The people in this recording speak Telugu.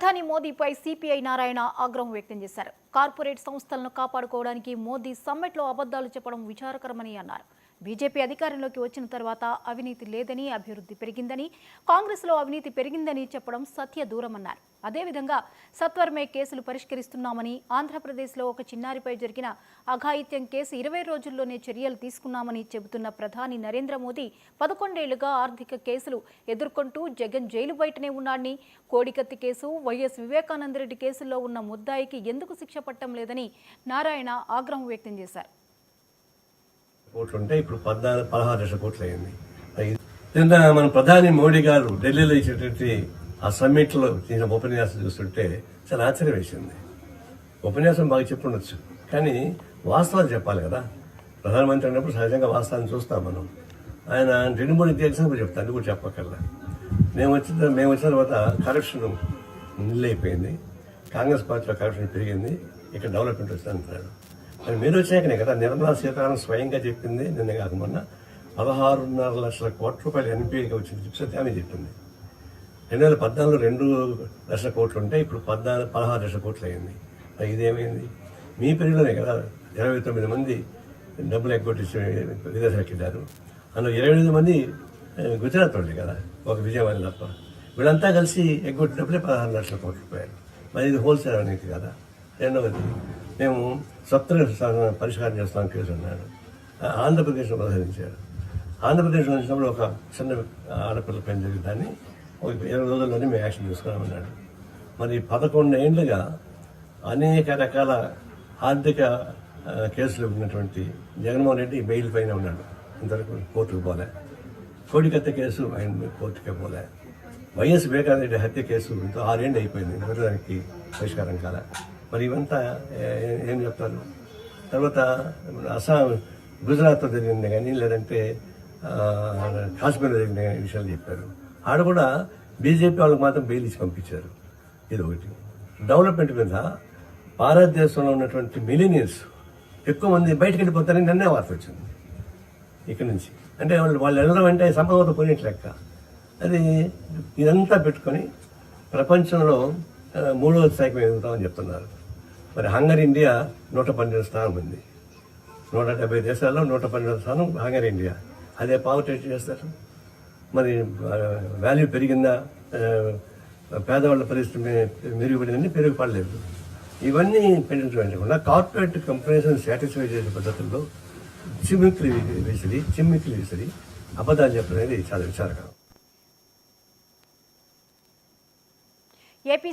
ప్రధాని మోదీపై సిపిఐ నారాయణ ఆగ్రహం వ్యక్తం చేశారు. కార్పొరేట్ సంస్థలను కాపాడుకోవడానికి మోదీ సమ్మిట్లో అబద్ధాలు చెప్పడం విచారకరమని అన్నారు. బీజేపీ అధికారంలోకి వచ్చిన తర్వాత అవినీతి లేదని, అభివృద్ధి పెరిగిందని, కాంగ్రెస్లో అవినీతి పెరిగిందని చెప్పడం సత్య దూరమన్నారు. అదేవిధంగా సత్వరమే కేసులు పరిష్కరిస్తున్నామని, ఆంధ్రప్రదేశ్లో ఒక చిన్నారిపై జరిగిన అఘాయిత్యం కేసు 20 రోజుల్లోనే చర్యలు తీసుకున్నామని చెబుతున్న ప్రధాని నరేంద్ర మోదీ 11 ఏళ్లుగా ఆర్థిక కేసులు ఎదుర్కొంటూ జగన్ జైలు బయటనే ఉన్నాడని, కోడికత్తి కేసు, వైఎస్ వివేకానందరెడ్డి కేసుల్లో ఉన్న ముద్దాయికి ఎందుకు శిక్ష పట్టడం లేదని నారాయణ ఆగ్రహం వ్యక్తం చేశారు. కోట్లు ఉంటే ఇప్పుడు 16 లక్షల కోట్లు అయింది. నిన్న మన ప్రధాని మోడీ గారు ఢిల్లీలో ఇచ్చేటువంటి ఆ సమ్మిట్లో చేసిన ఉపన్యాసం చూస్తుంటే చాలా ఆశ్చర్యం వేసింది. ఉపన్యాసం బాగా చెప్పుండొచ్చు, కానీ వాస్తవాలు చెప్పాలి కదా. ప్రధానమంత్రి అన్నప్పుడు సహజంగా వాస్తవాన్ని చూస్తాం మనం. ఆయన 2-3 ఎగ్జాంపుల్ చెప్తాను, అది కూడా చెప్పక్కర్లా. మేము వచ్చిన తర్వాత కరప్షన్ నిల్ అయిపోయింది, కాంగ్రెస్ పార్టీలో కరప్షన్ పెరిగింది, ఇక్కడ డెవలప్మెంట్ వచ్చింది అంటున్నాడు. మరి మీరు వచ్చాకనే కదా నిర్మలా సీతారామన్ స్వయంగా చెప్పింది. నిన్న కాక మొన్న 16.5 లక్షల కోట్ల రూపాయలు ఎన్పీఏగా వచ్చింది చిప్స్ ఆమె చెప్పింది. 2014లో 2 లక్షల కోట్లు ఉంటే ఇప్పుడు 16 లక్షల కోట్లు అయింది. మరి ఇదేమైంది? మీ పీరియడ్లోనే కదా 29 మంది డబ్బులు ఎగ్గొట్టి విదేశాలకు వెళ్ళారు. అందులో 28 మంది గుజరాత్ వాళ్ళే కదా, ఒక విజయవాడ తప్ప. వీళ్ళంతా కలిసి ఎగ్గొట్టినప్పుడే 16 లక్షల కోట్ల రూపాయలు. మరి ఇది హోల్సేల్ అనేది కదా. రెండవది, మేము సత్వర పరిష్కారం చేస్తాం కేసు అన్నాడు. ఆంధ్రప్రదేశ్లో ప్రదర్శించాడు. ఆంధ్రప్రదేశ్లో వచ్చినప్పుడు ఒక చిన్న ఆడపిల్ల పైన జరిగిన దాన్ని ఒక 20 రోజుల్లోనే మేము యాక్షన్ తీసుకున్నామన్నాడు. మరి 11 ఏళ్లుగా అనేక రకాల ఆర్థిక కేసులు ఉన్నటువంటి జగన్మోహన్ రెడ్డి బెయిల్ పైన ఉన్నాడు. ఇంతవరకు కోర్టుకు పోలే. కోడికత్త కేసు ఆయన కోర్టుకే పోలే. వైఎస్ వివేకానందరెడ్డి హత్య కేసు 6 ఏళ్ళు అయిపోయింది, దానికి పరిష్కారం కాలే. మరి ఇవంతా ఏం చెప్తారు? తర్వాత అస్సాం, గుజరాత్లో జరిగింది కానీ, లేదంటే కాశ్మీర్లో జరిగిన విషయాలు చెప్పారు. ఆడ కూడా బీజేపీ వాళ్ళకి మాత్రం బెయిల్ ఇచ్చి పంపించారు. ఇది ఒకటి. డెవలప్మెంట్ మీద భారతదేశంలో ఉన్నటువంటి మిలీనియర్స్ ఎక్కువ మంది బయటకు వెళ్ళిపోతారని నిన్నే వార్త వచ్చింది ఇక్కడి నుంచి. అంటే వాళ్ళు వెళ్ళడం అంటే సంపద పోయినట్టు లెక్క. అది ఇదంతా పెట్టుకొని ప్రపంచంలో 3వ స్థాయికి ఎదుగుతామని చెప్తున్నారు. మరి హంగరీ ఇండియా 112 స్థానం ఉంది. 170 దేశాల్లో 112 స్థానం హంగరీ ఇండియా. అదే పావర్టీ చేస్తారు. మరి వాల్యూ పెరిగిందా, పేదవాళ్ళ పరిస్థితి మెరుగుపడిందని పెరుగుపడలేదు. ఇవన్నీ పెంచకుండా కార్పొరేట్ కంపెనీస్ని సాటిస్ఫై చేసే పద్ధతుల్లో చిమ్మిక్లు విసిరి అబద్ధాలు చెప్పడం అనేది చాలా విచారకరం. ఏపీ